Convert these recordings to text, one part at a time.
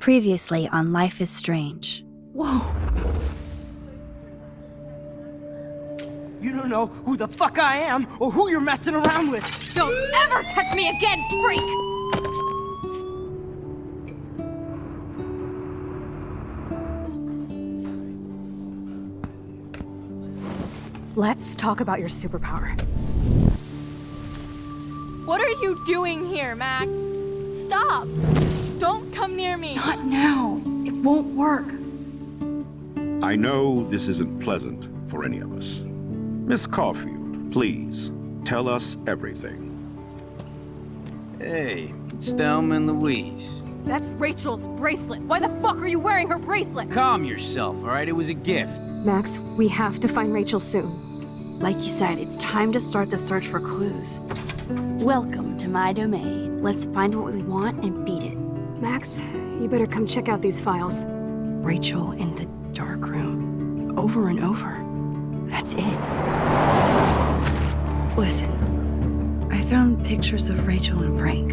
Previously on Life is Strange. Whoa. You don't know who the fuck I am or who you're messing around with. Don't ever touch me again, freak! Let's talk about your superpower. What are you doing here, Max? Stop! Don't come near me! Not now. It won't work. I know this isn't pleasant for any of us. Miss Caulfield, please, tell us everything. Hey, it's Thelma and Louise. That's Rachel's bracelet. Why the fuck are you wearing her bracelet? Calm yourself, all right? It was a gift. Max, we have to find Rachel soon. Like you said, it's time to start the search for clues. Welcome to my domain. Let's find what we want and beat it. Max, you better come check out these files. Rachel in the dark room. Over and over. That's it. Listen, I found pictures of Rachel and Frank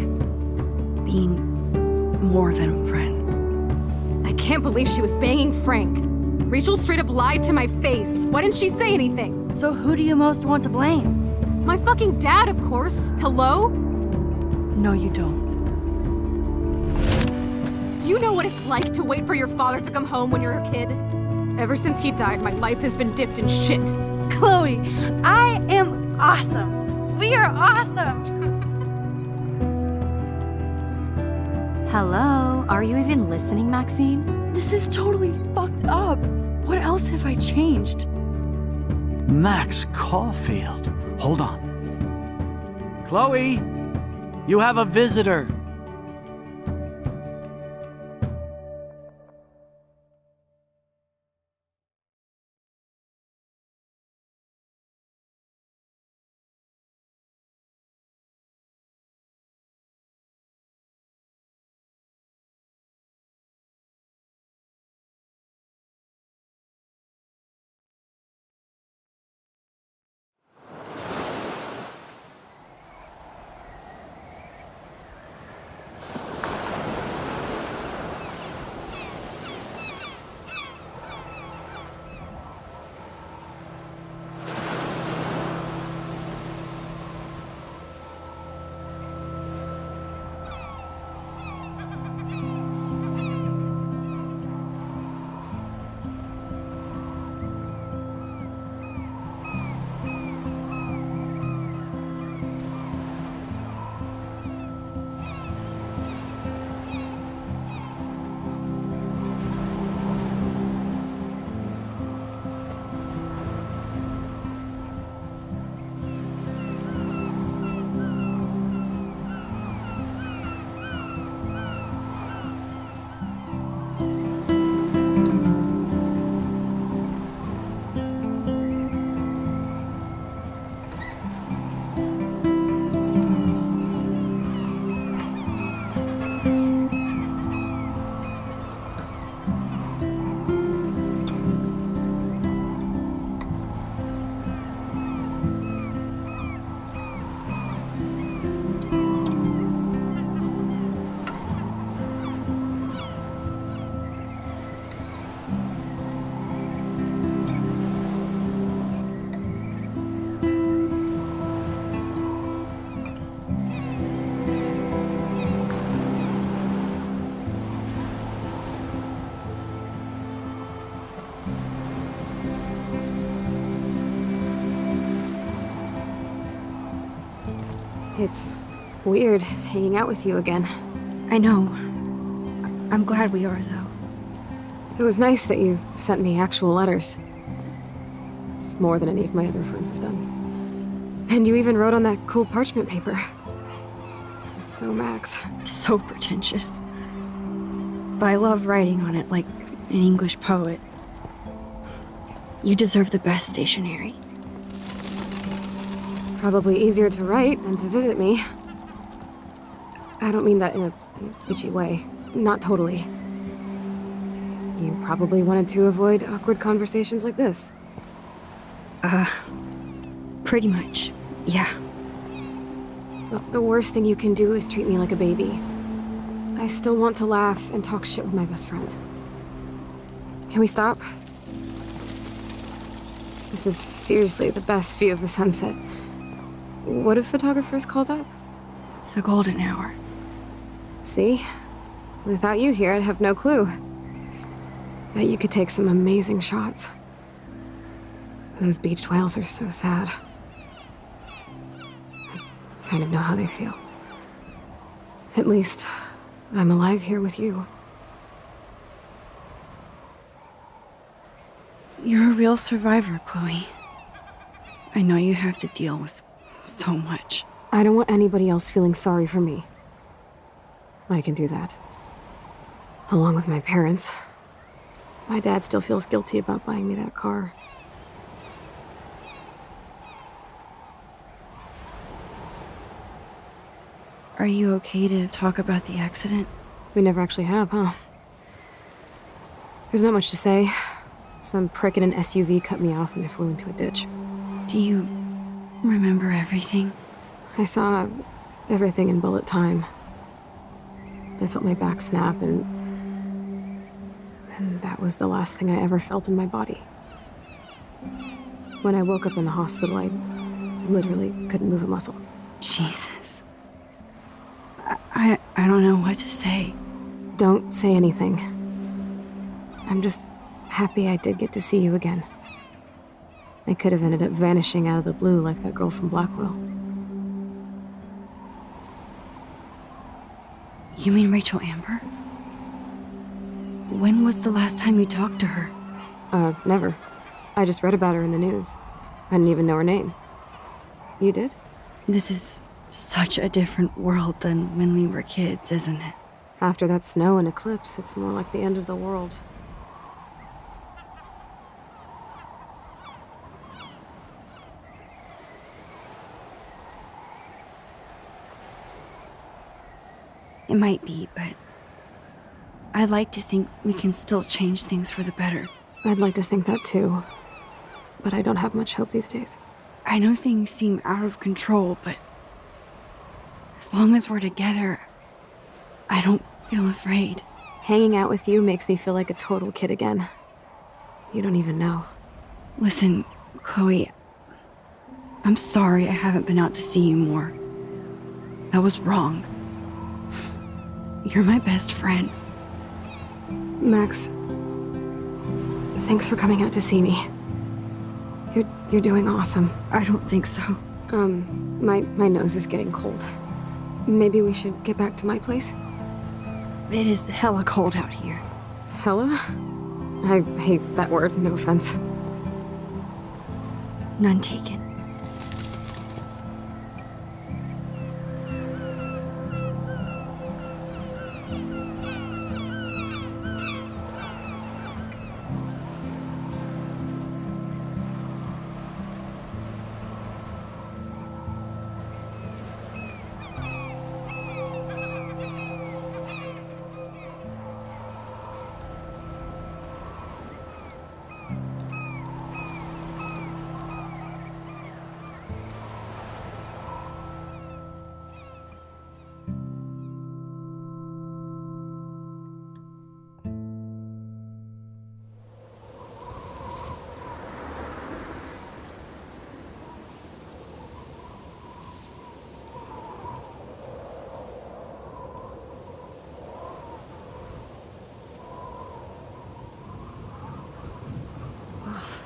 being more than a friend. I can't believe she was banging Frank. Rachel straight up lied to my face. Why didn't she say anything? So who do you most want to blame? My fucking dad, of course. Hello? No, you don't. Do you know what it's like to wait for your father to come home when you're a kid? Ever since he died, my life has been dipped in shit. Chloe, I am awesome! We are awesome! Hello? Are you even listening, Maxine? This is totally fucked up. What else have I changed? Max Caulfield. Hold on. Chloe, you have a visitor. It's weird hanging out with you again. I know. I'm glad we are, though. It was nice that you sent me actual letters. It's more than any of my other friends have done. And you even wrote on that cool parchment paper. It's so Max. So pretentious. But I love writing on it like an English poet. You deserve the best stationery. Probably easier to write than to visit me. I don't mean that in a bitchy way. Not totally. You probably wanted to avoid awkward conversations like this. Pretty much, yeah. Look, the worst thing you can do is treat me like a baby. I still want to laugh and talk shit with my best friend. Can we stop? This is seriously the best view of the sunset. What do photographers call that? The golden hour. See? Without you here, I'd have no clue. Bet you could take some amazing shots. Those beached whales are so sad. I kind of know how they feel. At least, I'm alive here with you. You're a real survivor, Chloe. I know you have to deal with so much. I don't want anybody else feeling sorry for me. I can do that. Along with my parents. My dad still feels guilty about buying me that car. Are you okay to talk about the accident? We never actually have, huh? There's not much to say. Some prick in an SUV cut me off and I flew into a ditch. Do you remember everything? I saw everything in bullet time. I felt my back snap and that was the last thing I ever felt in my body. When I woke up in the hospital, I literally couldn't move a muscle. Jesus. I don't know what to say. Don't say anything. I'm just happy I did get to see you again. I could have ended up vanishing out of the blue like that girl from Blackwell. You mean Rachel Amber? When was the last time you talked to her? Never. I just read about her in the news. I didn't even know her name. You did? This is such a different world than when we were kids, isn't it? After that snow and eclipse, it's more like the end of the world. It might be, but I'd like to think we can still change things for the better. I'd like to think that too, but I don't have much hope these days. I know things seem out of control, but as long as we're together, I don't feel afraid. Hanging out with you makes me feel like a total kid again. You don't even know. Listen, Chloe, I'm sorry I haven't been out to see you more. That was wrong. You're my best friend. Max, thanks for coming out to see me. You're doing awesome. I don't think so. My nose is getting cold. Maybe we should get back to my place? It is hella cold out here. Hella? I hate that word, no offense. None taken.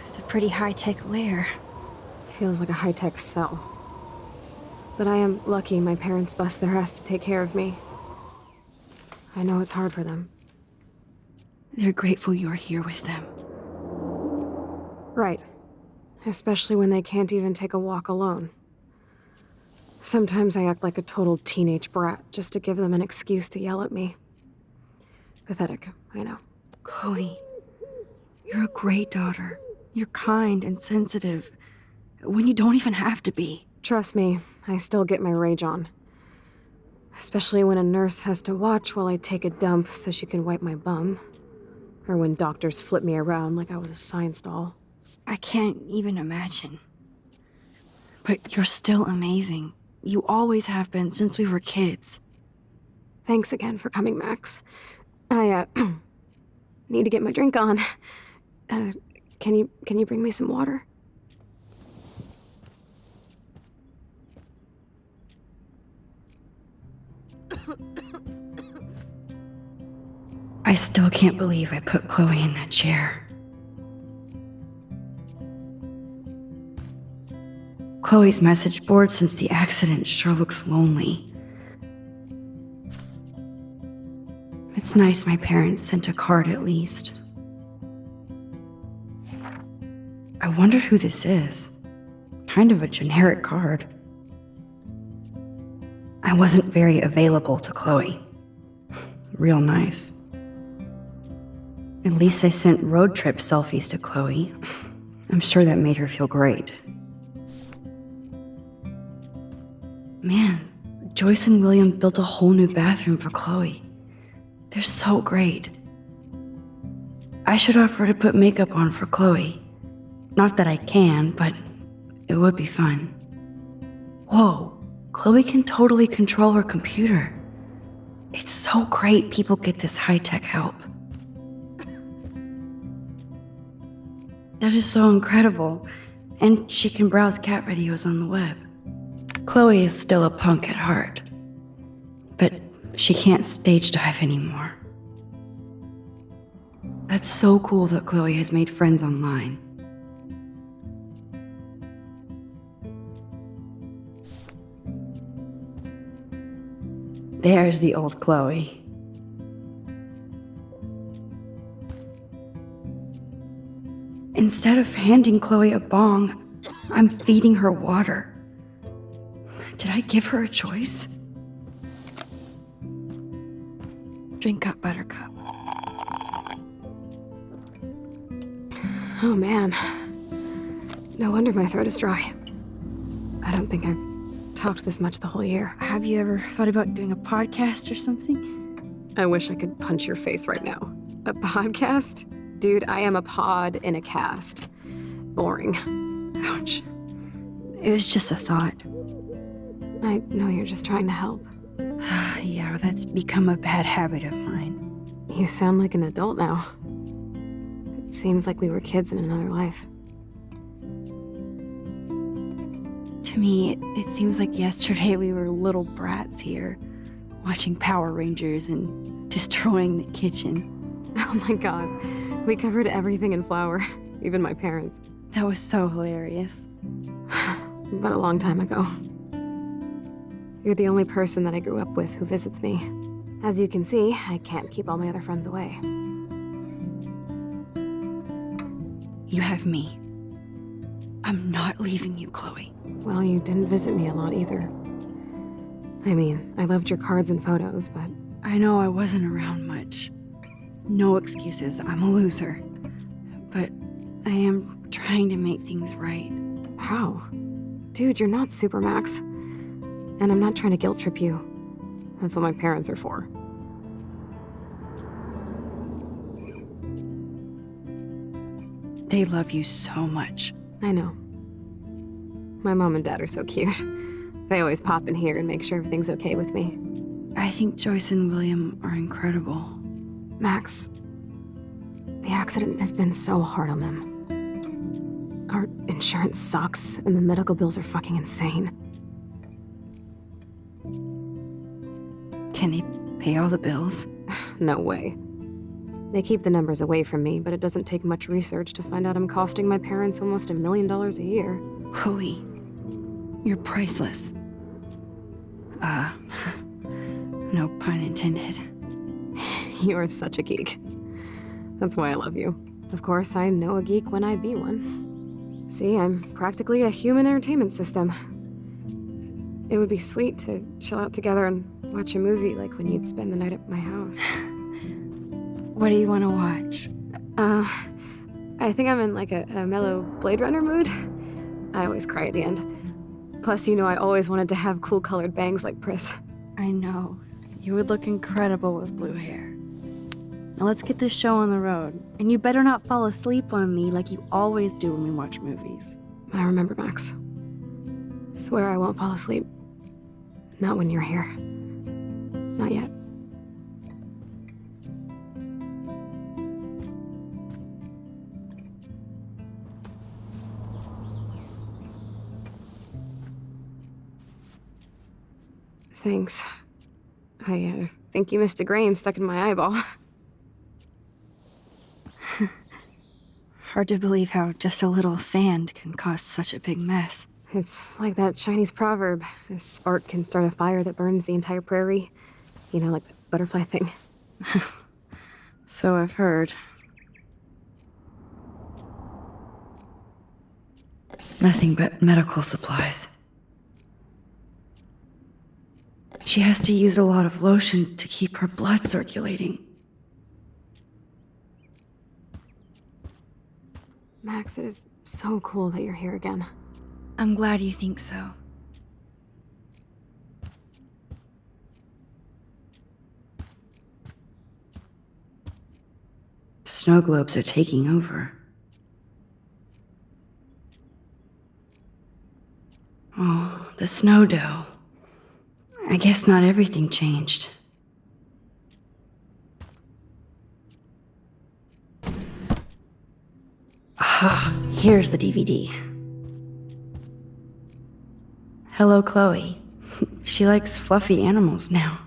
It's a pretty high-tech lair. Feels like a high-tech cell. But I am lucky my parents bust their ass to take care of me. I know it's hard for them. They're grateful you're here with them. Right. Especially when they can't even take a walk alone. Sometimes I act like a total teenage brat just to give them an excuse to yell at me. Pathetic, I know. Chloe, you're a great daughter. You're kind and sensitive when you don't even have to be. Trust me, I still get my rage on. Especially when a nurse has to watch while I take a dump so she can wipe my bum. Or when doctors flip me around like I was a science doll. I can't even imagine. But you're still amazing. You always have been since we were kids. Thanks again for coming, Max. I, need to get my drink on. Can you bring me some water? I still can't believe I put Chloe in that chair. Chloe's message board since the accident sure looks lonely. It's nice my parents sent a card at least. I wonder who this is. Kind of a generic card. I wasn't very available to Chloe. Real nice. At least I sent road trip selfies to Chloe. I'm sure that made her feel great. Man, Joyce and William built a whole new bathroom for Chloe. They're so great. I should offer to put makeup on for Chloe. Not that I can, but it would be fun. Whoa, Chloe can totally control her computer. It's so great people get this high-tech help. That is so incredible. And she can browse cat videos on the web. Chloe is still a punk at heart. But she can't stage dive anymore. That's so cool that Chloe has made friends online. There's the old Chloe. Instead of handing Chloe a bong, I'm feeding her water. Did I give her a choice? Drink up, Buttercup. Oh man. No wonder my throat is dry. I don't think I've talked this much the whole year. Have you ever thought about doing a podcast or something? I wish I could punch your face right now. A podcast? Dude, I am a pod in a cast. Boring. Ouch. It was just a thought. I know you're just trying to help. Yeah, that's become a bad habit of mine. You sound like an adult now. It seems like we were kids in another life. To me, it seems like yesterday we were little brats here, watching Power Rangers and destroying the kitchen. Oh my god. We covered everything in flour, even my parents. That was so hilarious. But a long time ago. You're the only person that I grew up with who visits me. As you can see, I can't keep all my other friends away. You have me. I'm not leaving you, Chloe. Well, you didn't visit me a lot either. I mean, I loved your cards and photos, but... I know I wasn't around much. No excuses, I'm a loser. But I am trying to make things right. How? Dude, you're not Supermax. And I'm not trying to guilt trip you. That's what my parents are for. They love you so much. I know. My mom and dad are so cute. They always pop in here and make sure everything's okay with me. I think Joyce and William are incredible. Max, the accident has been so hard on them. Our insurance sucks, and the medical bills are fucking insane. Can they pay all the bills? No way. They keep the numbers away from me, but it doesn't take much research to find out I'm costing my parents almost $1 million a year. Chloe, you're priceless. No pun intended. You are such a geek. That's why I love you. Of course, I know a geek when I be one. See, I'm practically a human entertainment system. It would be sweet to chill out together and watch a movie like when you'd spend the night at my house. What do you want to watch? I think I'm in like a mellow Blade Runner mood. I always cry at the end. Plus, you know I always wanted to have cool colored bangs like Pris. I know. You would look incredible with blue hair. Now let's get this show on the road. And you better not fall asleep on me like you always do when we watch movies. I remember, Max. Swear I won't fall asleep. Not when you're here. Not yet. Thanks. I think you missed a grain stuck in my eyeball. Hard to believe how just a little sand can cause such a big mess. It's like that Chinese proverb. A spark can start a fire that burns the entire prairie. You know, like the butterfly thing. So I've heard. Nothing but medical supplies. She has to use a lot of lotion to keep her blood circulating. Max, it is so cool that you're here again. I'm glad you think so. Snow globes are taking over. Oh, the snow dough. I guess not everything changed. Ah, here's the DVD. Hello, Chloe. She likes fluffy animals now.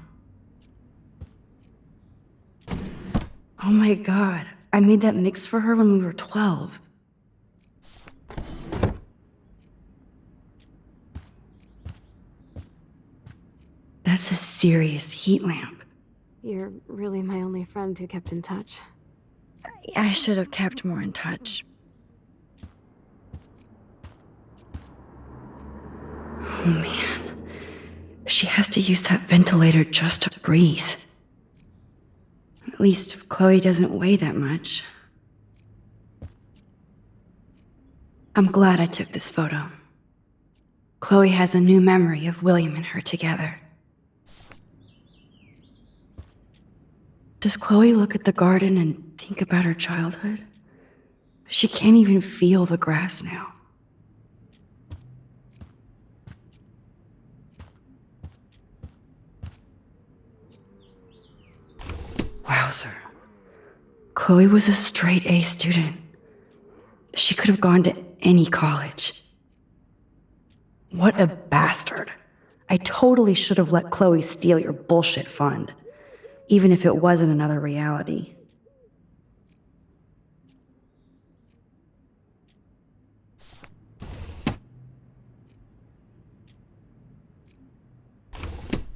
Oh my god, I made that mix for her when we were 12. That's a serious heat lamp. You're really my only friend who kept in touch. I should have kept more in touch. Oh man. She has to use that ventilator just to breathe. At least Chloe doesn't weigh that much. I'm glad I took this photo. Chloe has a new memory of William and her together. Does Chloe look at the garden and think about her childhood? She can't even feel the grass now. Wowzer. Chloe was a straight A student. She could have gone to any college. What a bastard. I totally should have let Chloe steal your bullshit fund, even if it wasn't another reality.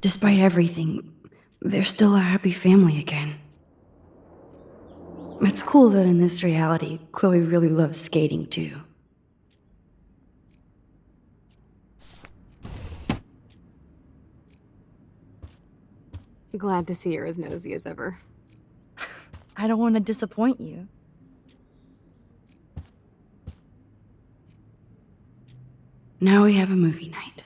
Despite everything, they're still a happy family again. It's cool that in this reality, Chloe really loves skating too. Glad to see you're as nosy as ever. I don't want to disappoint you. Now we have a movie night.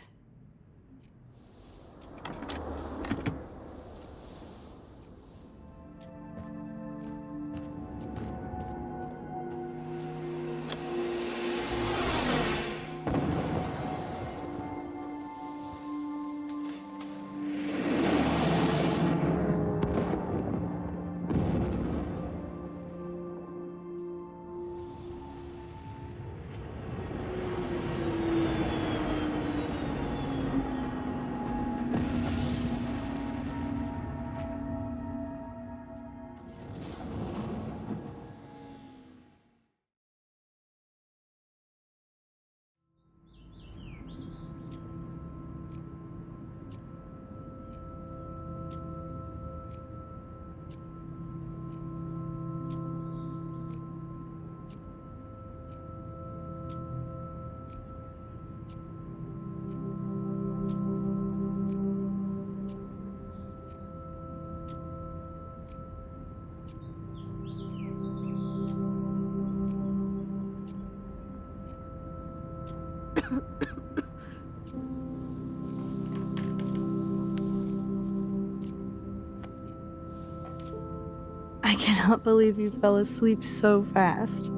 I cannot believe you fell asleep so fast.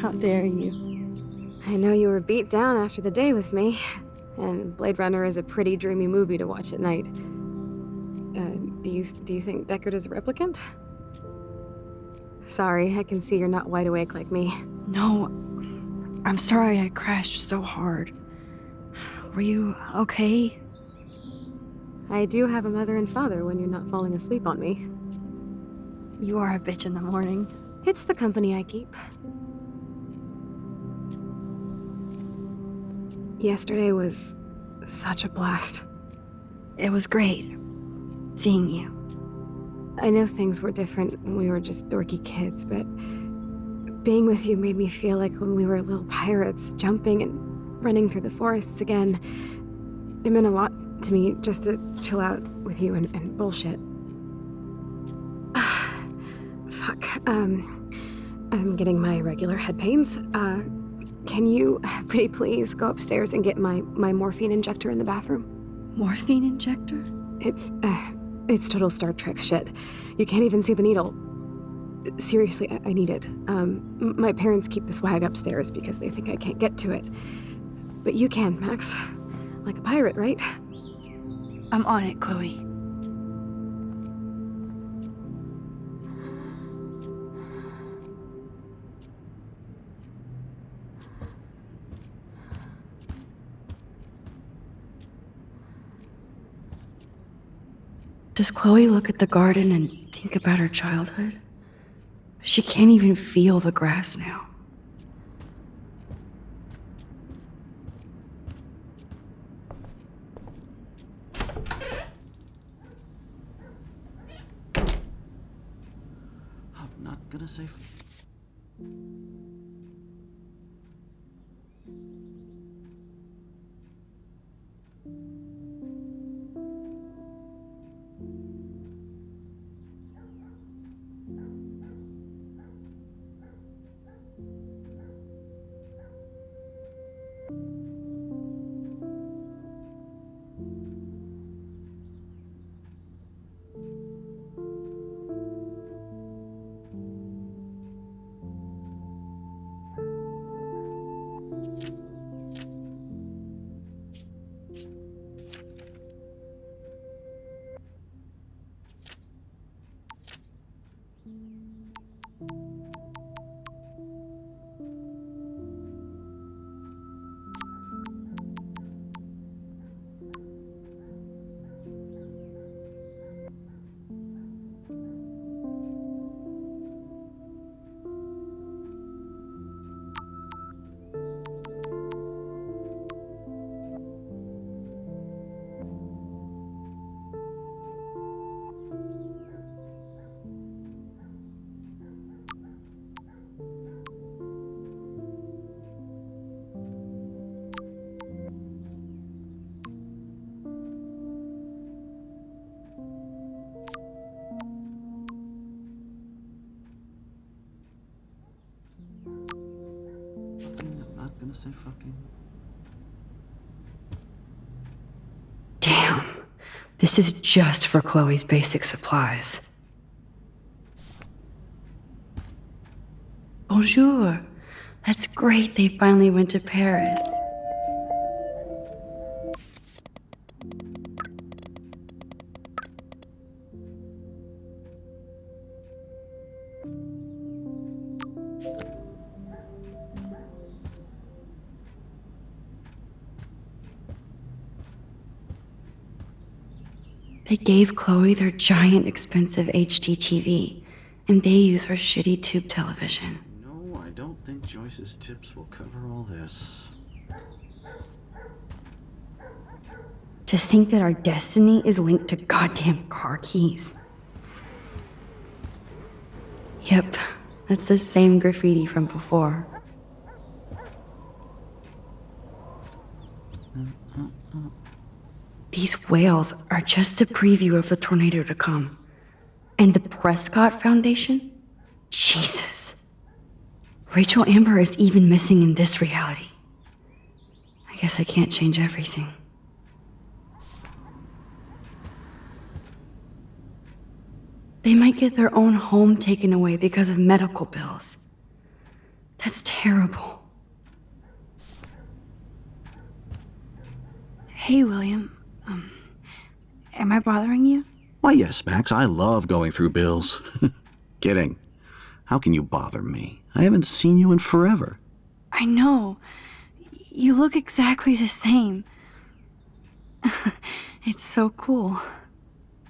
How dare you? I know you were beat down after the day with me, and Blade Runner is a pretty dreamy movie to watch at night. Do you think Deckard is a replicant? Sorry, I can see you're not wide awake like me. No, I'm sorry I crashed so hard. Were you okay? I do have a mother and father when you're not falling asleep on me. You are a bitch in the morning. It's the company I keep. Yesterday was such a blast. It was great seeing you. I know things were different when we were just dorky kids, but being with you made me feel like when we were little pirates, jumping and running through the forests again. It meant a lot to me just to chill out with you and bullshit. Fuck. I'm getting my regular head pains. Can you, pretty please, go upstairs and get my morphine injector in the bathroom? Morphine injector? It's total Star Trek shit. You can't even see the needle. Seriously, I need it. My parents keep the swag upstairs because they think I can't get to it. But you can, Max. Like a pirate, right? I'm on it, Chloe. Does Chloe look at the garden and think about her childhood? She can't even feel the grass now. I'm not gonna say. Gonna say fucking. Damn. This is just for Chloe's basic supplies. Bonjour. That's great they finally went to Paris. They gave Chloe their giant, expensive HD TV, and they use her shitty tube television. No, I don't think Joyce's tips will cover all this. To think that our destiny is linked to goddamn car keys. Yep, that's the same graffiti from before. These whales are just a preview of the tornado to come. And the Prescott Foundation? Jesus. Rachel Amber is even missing in this reality. I guess I can't change everything. They might get their own home taken away because of medical bills. That's terrible. Hey, William. Am I bothering you? Why, yes, Max. I love going through bills. Kidding. How can you bother me? I haven't seen you in forever. I know. You look exactly the same. It's so cool.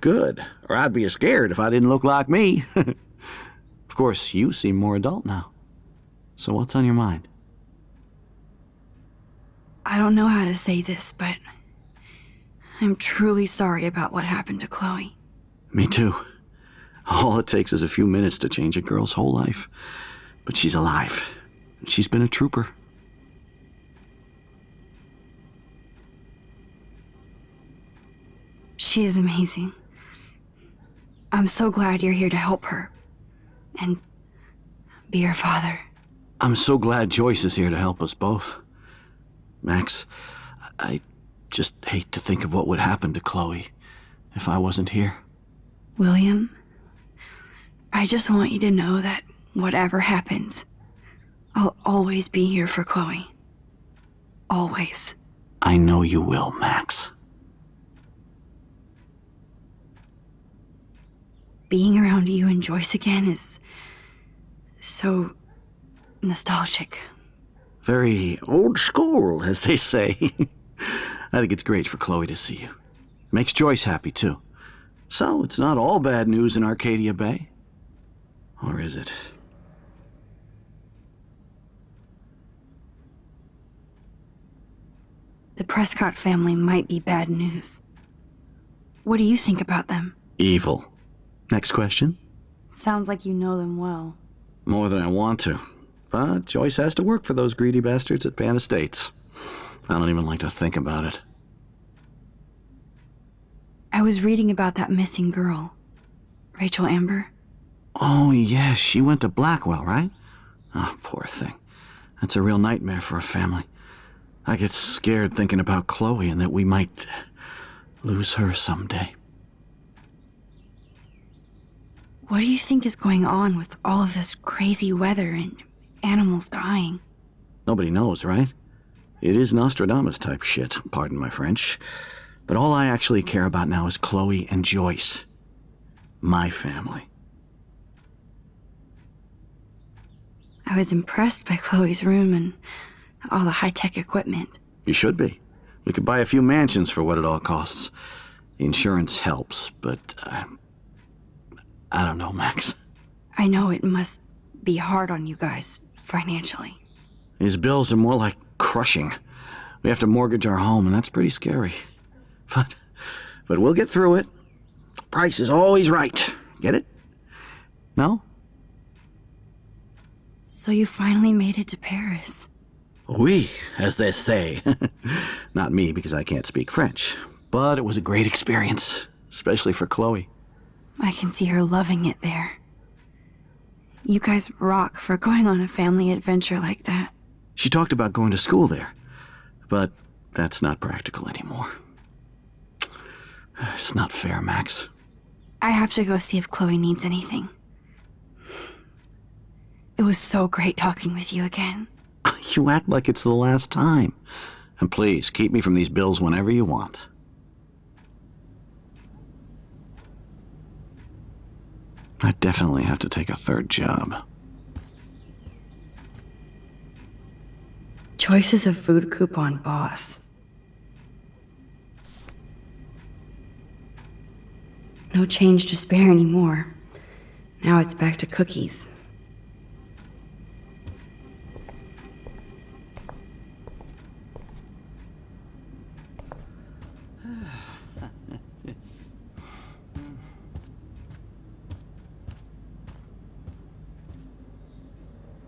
Good, or I'd be scared if I didn't look like me. Of course, you seem more adult now. So what's on your mind? I don't know how to say this, but I'm truly sorry about what happened to Chloe. Me too. All it takes is a few minutes to change a girl's whole life. But she's alive. She's been a trooper. She is amazing. I'm so glad you're here to help her. And be her father. I'm so glad Joyce is here to help us both. Max, I just hate to think of what would happen to Chloe if I wasn't here. William, I just want you to know that whatever happens, I'll always be here for Chloe. Always. I know you will, Max. Being around you and Joyce again is so nostalgic. Very old school, as they say. I think it's great for Chloe to see you. Makes Joyce happy, too. So, it's not all bad news in Arcadia Bay. Or is it? The Prescott family might be bad news. What do you think about them? Evil. Next question? Sounds like you know them well. More than I want to. But Joyce has to work for those greedy bastards at Pan Estates. I don't even like to think about it. I was reading about that missing girl. Rachel Amber. Oh, yeah, she went to Blackwell, right? Oh, poor thing. That's a real nightmare for a family. I get scared thinking about Chloe and that we might lose her someday. What do you think is going on with all of this crazy weather and animals dying? Nobody knows, right? It is Nostradamus-type shit, pardon my French. But all I actually care about now is Chloe and Joyce. My family. I was impressed by Chloe's room and all the high-tech equipment. You should be. We could buy a few mansions for what it all costs. The insurance helps, but I don't know, Max. I know it must be hard on you guys, financially. These bills are more like crushing. We have to mortgage our home, and that's pretty scary. But we'll get through it. Price is always right. Get it? No? So you finally made it to Paris. Oui, as they say. Not me, because I can't speak French. But it was a great experience, especially for Chloe. I can see her loving it there. You guys rock for going on a family adventure like that. She talked about going to school there, but that's not practical anymore. It's not fair, Max. I have to go see if Chloe needs anything. It was so great talking with you again. You act like it's the last time. And please, keep me from these bills whenever you want. I definitely have to take a third job. Joyce is a food coupon boss. No change to spare anymore. Now it's back to cookies.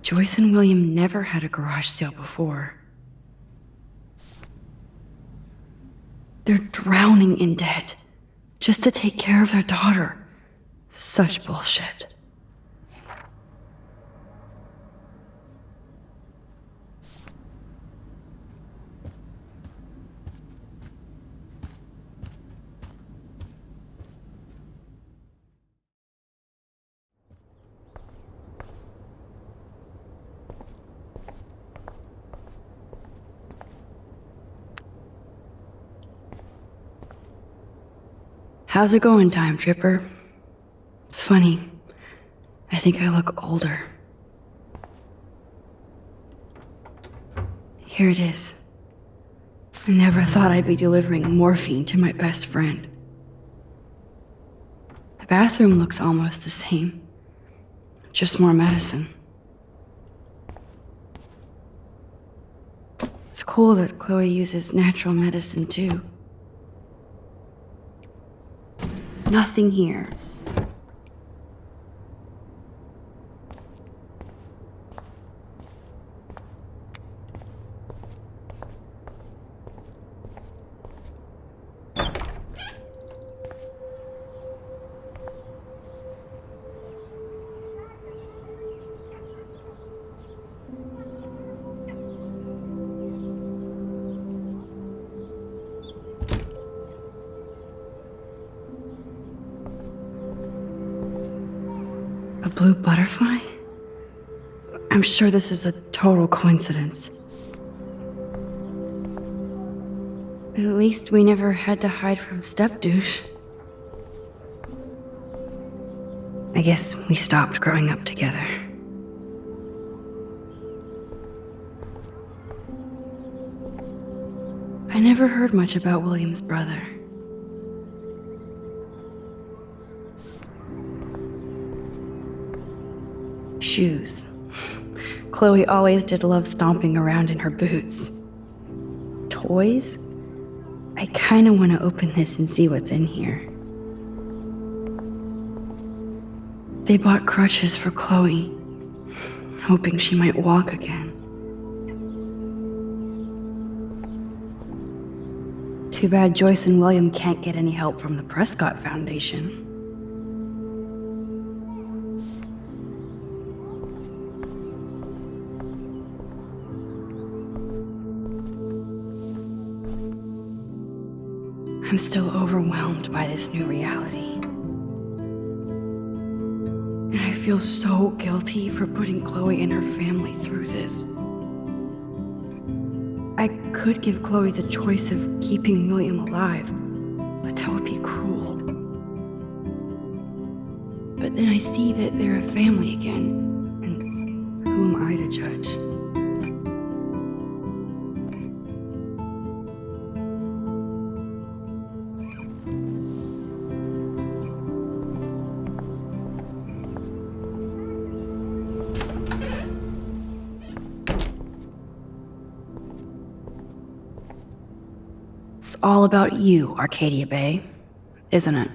Joyce and William never had a garage sale before. They're drowning in debt just to take care of their daughter. Such bullshit. How's it going, Time Tripper? It's funny. I think I look older. Here it is. I never thought I'd be delivering morphine to my best friend. The bathroom looks almost the same. Just more medicine. It's cool that Chloe uses natural medicine too. Nothing here. A blue butterfly? I'm sure this is a total coincidence. At least we never had to hide from step-douche. I guess we stopped growing up together. I never heard much about William's brother. Shoes. Chloe always did love stomping around in her boots. Toys? I kinda wanna open this and see what's in here. They bought crutches for Chloe, hoping she might walk again. Too bad Joyce and William can't get any help from the Prescott Foundation. I'm still overwhelmed by this new reality. And I feel so guilty for putting Chloe and her family through this. I could give Chloe the choice of keeping William alive, but that would be cruel. But then I see that they're a family again, and who am I to judge? It's all about you, Arcadia Bay, isn't it?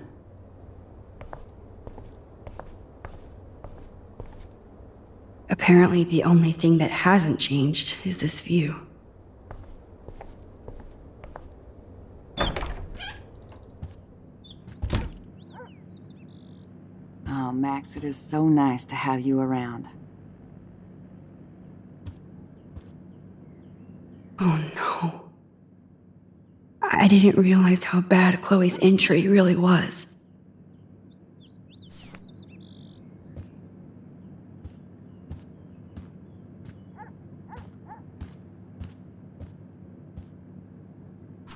Apparently, the only thing that hasn't changed is this view. Oh, Max, it is so nice to have you around. Oh no. I didn't realize how bad Chloe's injury really was.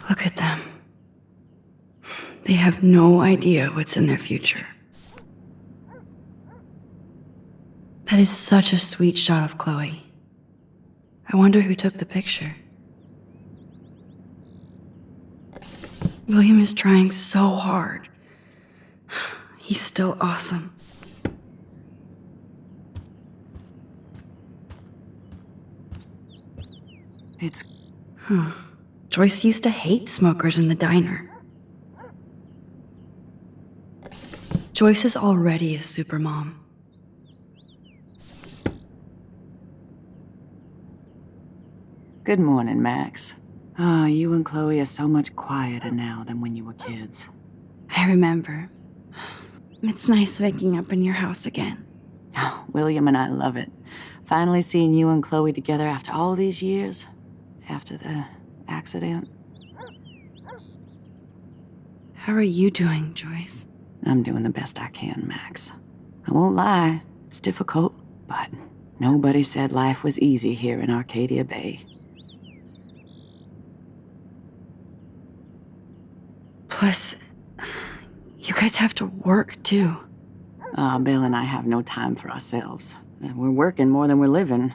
Look at them. They have no idea what's in their future. That is such a sweet shot of Chloe. I wonder who took the picture. William is trying so hard. He's still awesome. It's... Joyce used to hate smokers in the diner. Joyce is already a supermom. Good morning, Max. Ah, you and Chloe are so much quieter now than when you were kids. I remember. It's nice waking up in your house again. Oh, William and I love it. Finally seeing you and Chloe together after all these years. After the accident. How are you doing, Joyce? I'm doing the best I can, Max. I won't lie, it's difficult, but nobody said life was easy here in Arcadia Bay. Plus, you guys have to work, too. Bill and I have no time for ourselves. We're working more than we're living.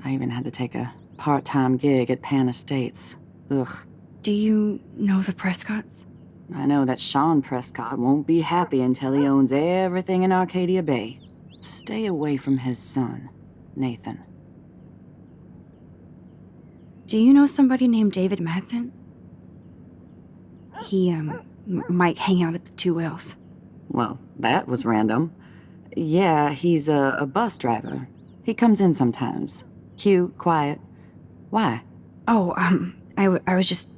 I even had to take a part-time gig at Pan Estates. Ugh, Do you know the Prescotts? I know that Sean Prescott won't be happy until he owns everything in Arcadia Bay. Stay away from his son, Nathan. Do you know somebody named David Madsen? He, might hang out at the Two Whales. Well, that was random. Yeah, he's a bus driver. He comes in sometimes. Cute, quiet. Why? Oh, I was just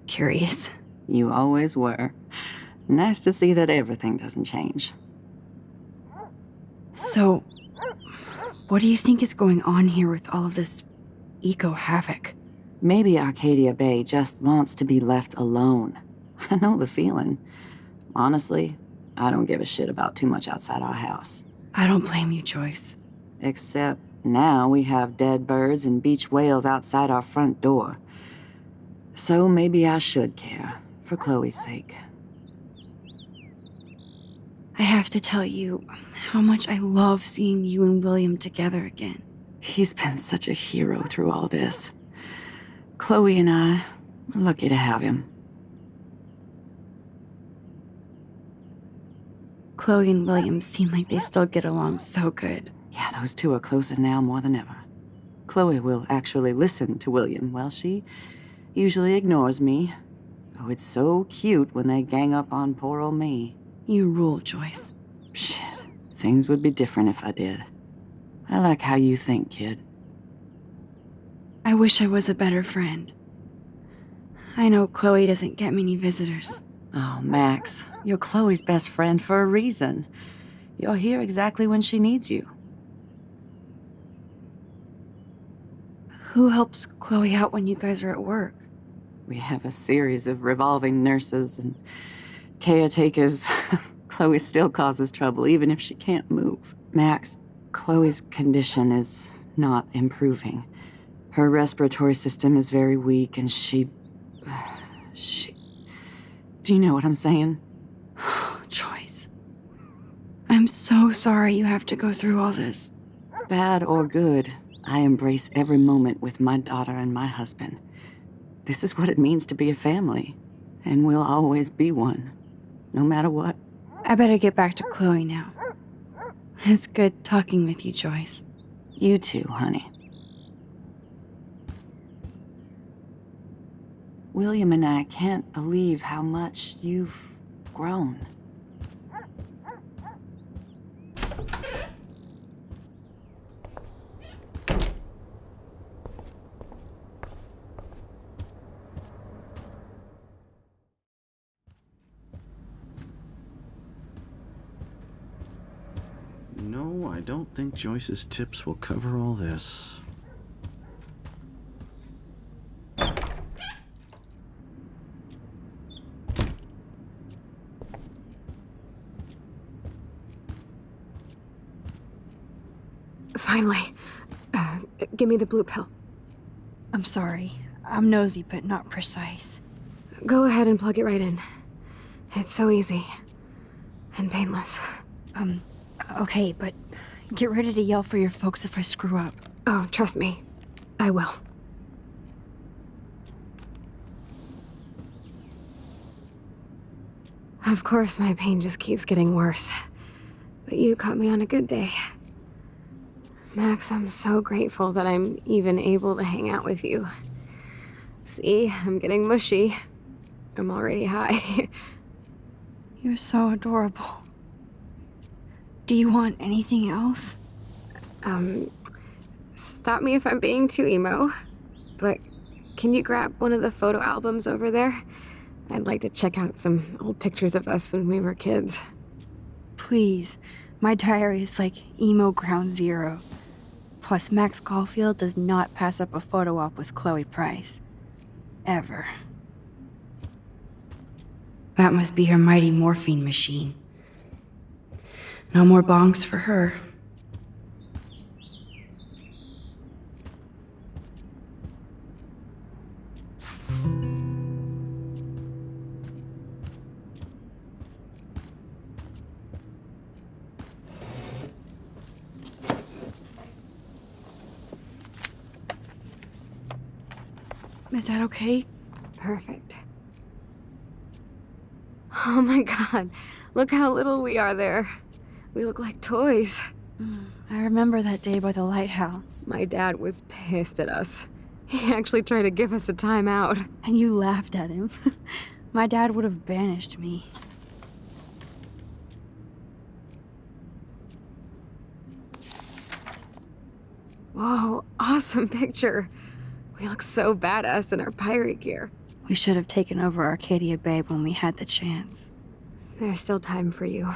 curious. You always were. Nice to see that everything doesn't change. So, what do you think is going on here with all of this eco-havoc? Maybe Arcadia Bay just wants to be left alone. I know the feeling. Honestly, I don't give a shit about too much outside our house. I don't blame you, Joyce. Except now we have dead birds and beach whales outside our front door. So maybe I should care, for Chloe's sake. I have to tell you how much I love seeing you and William together again. He's been such a hero through all this. Chloe and I are lucky to have him. Chloe and William seem like they still get along so good. Yeah, those two are closer now more than ever. Chloe will actually listen to William, while she usually ignores me. Oh, it's so cute when they gang up on poor old me. You rule, Joyce. Shit, things would be different if I did. I like how you think, kid. I wish I was a better friend. I know Chloe doesn't get many visitors. Oh, Max, you're Chloe's best friend for a reason. You're here exactly when she needs you. Who helps Chloe out when you guys are at work? We have a series of revolving nurses and caretakers. Chloe still causes trouble, even if she can't move. Max, Chloe's condition is not improving. Her respiratory system is very weak, and she... Do you know what I'm saying? Joyce. I'm so sorry you have to go through all this. Bad or good, I embrace every moment with my daughter and my husband. This is what it means to be a family, and we'll always be one, no matter what. I better get back to Chloe now. It's good talking with you, Joyce. You too, honey. William and I can't believe how much you've grown. No, I don't think Joyce's tips will cover all this. Finally. Give me the blue pill. I'm sorry. I'm nosy, but not precise. Go ahead and plug it right in. It's so easy. And painless. Okay, but get ready to yell for your folks if I screw up. Oh, trust me. I will. Of course, my pain just keeps getting worse. But you caught me on a good day. Max, I'm so grateful that I'm even able to hang out with you. See, I'm getting mushy. I'm already high. You're so adorable. Do you want anything else? Stop me if I'm being too emo, but can you grab one of the photo albums over there? I'd like to check out some old pictures of us when we were kids. Please. My diary is like emo ground zero. Plus, Max Caulfield does not pass up a photo op with Chloe Price. Ever. That must be her mighty morphine machine. No more bongs for her. Is that okay? Perfect. Oh my god, look how little we are there. We look like toys. I remember that day by the lighthouse. My dad was pissed at us. He actually tried to give us a timeout. And you laughed at him. My dad would have banished me. Whoa, awesome picture. We look so badass in our pirate gear. We should have taken over Arcadia Bay when we had the chance. There's still time for you.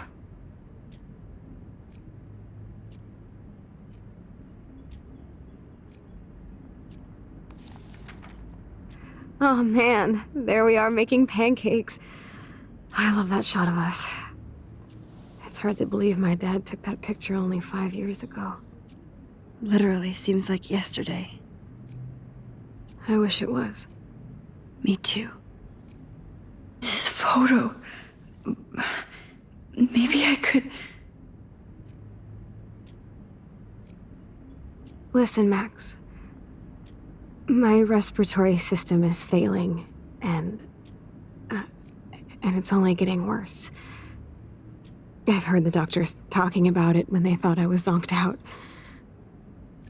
Oh man, there we are making pancakes. I love that shot of us. It's hard to believe my dad took that picture only 5 years ago. Literally seems like yesterday. I wish it was. Me too. This photo... Maybe I could... Listen, Max. My respiratory system is failing, and it's only getting worse. I've heard the doctors talking about it when they thought I was zonked out.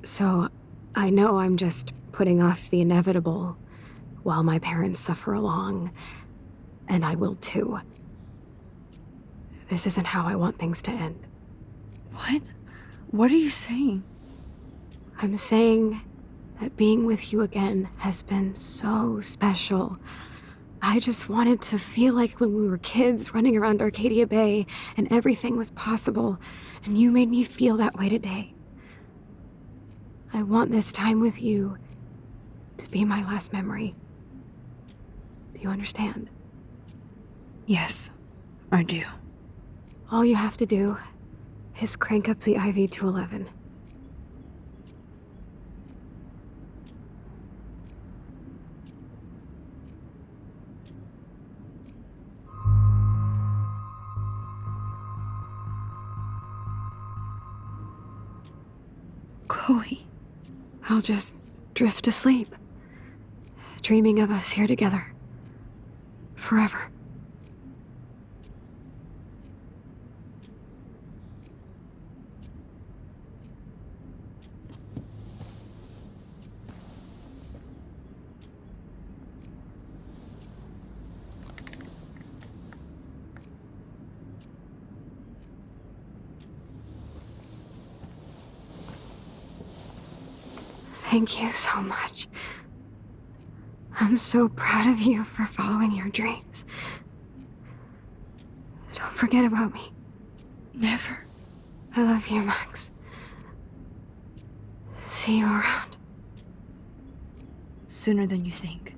So, I know I'm just putting off the inevitable while my parents suffer along, and I will too. This isn't how I want things to end. What? What are you saying? I'm saying that being with you again has been so special. I just wanted to feel like when we were kids running around Arcadia Bay and everything was possible, and you made me feel that way today. I want this time with you to be my last memory. Do you understand? Yes, I do. All you have to do is crank up the IV to 11. Chloe. I'll just drift to sleep, dreaming of us here together. Forever. Thank you so much. I'm so proud of you for following your dreams. Don't forget about me. Never. I love you, Max. See you around. Sooner than you think.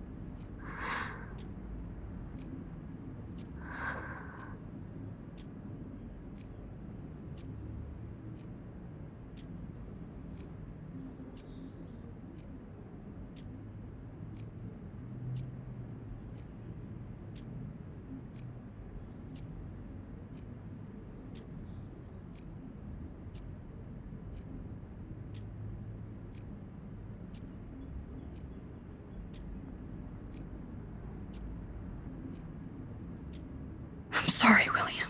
I'm sorry, William.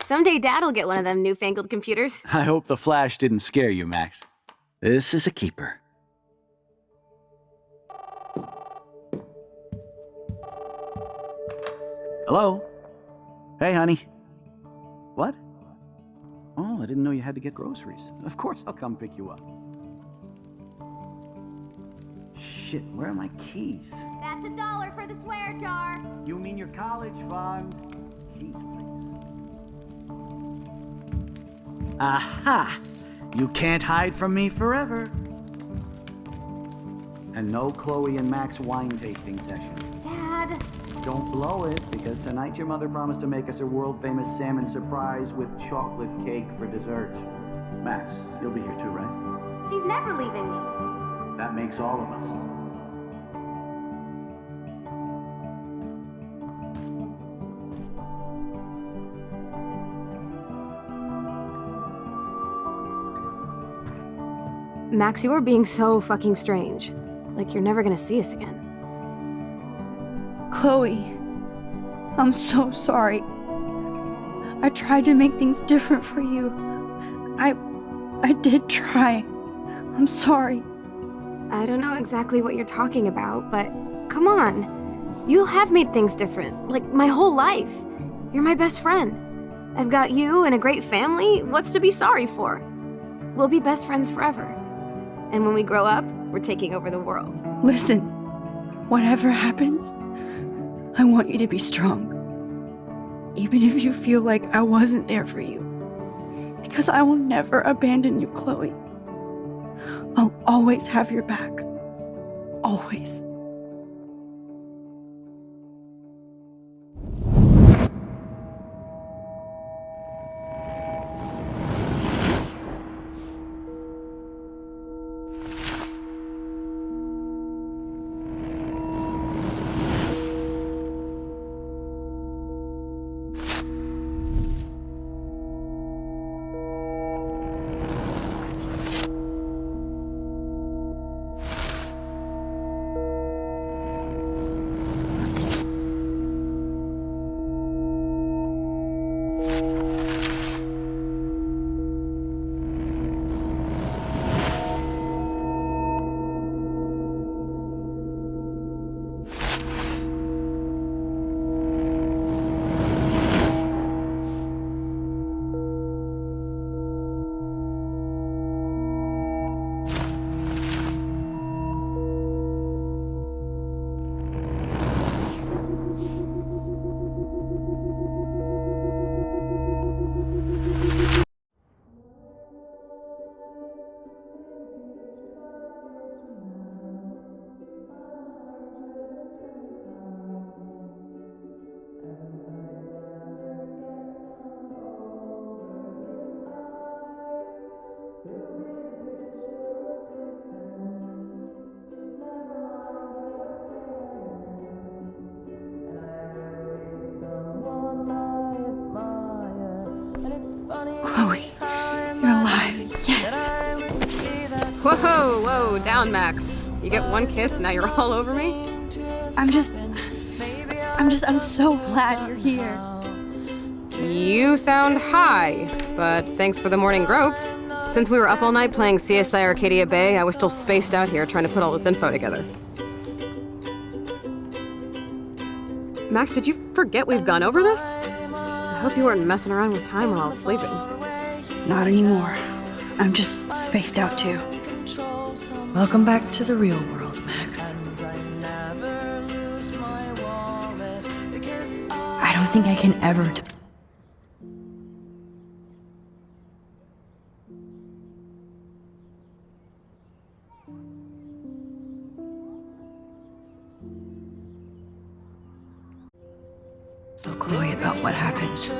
Someday Dad'll get one of them newfangled computers. I hope the flash didn't scare you, Max. This is a keeper. Hello? Hey, honey. What? Oh, I didn't know you had to get groceries. Of course I'll come pick you up. Shit, where are my keys? That's $1 for the swear jar. You mean your college fund? Keys, please. Aha! You can't hide from me forever. And no Chloe and Max wine tasting session. Dad, don't blow it, because tonight your mother promised to make us a world-famous salmon surprise with chocolate cake for dessert. Max, you'll be here too, right? She's never leaving me. That makes all of us. Max, you're being so fucking strange. Like you're never gonna see us again. Chloe, I'm so sorry. I tried to make things different for you. I did try. I'm sorry. I don't know exactly what you're talking about, but come on. You have made things different, like my whole life. You're my best friend. I've got you and a great family. What's to be sorry for? We'll be best friends forever. And when we grow up, we're taking over the world. Listen, whatever happens, I want you to be strong. Even if you feel like I wasn't there for you. Because I will never abandon you, Chloe. I'll always have your back. Always. Chloe, you're alive. Yes. Whoa, whoa, down, Max. You get one kiss, now you're all over me? I'm so glad you're here. You sound high, but thanks for the morning grope. Since we were up all night playing CSI Arcadia Bay, I was still spaced out here trying to put all this info together. Max, did you forget we've gone over this? I hope you weren't messing around with time while I was sleeping. Not anymore. I'm just spaced out too. Welcome back to the real world, Max. I don't think I can ever... tell Chloe about what happened.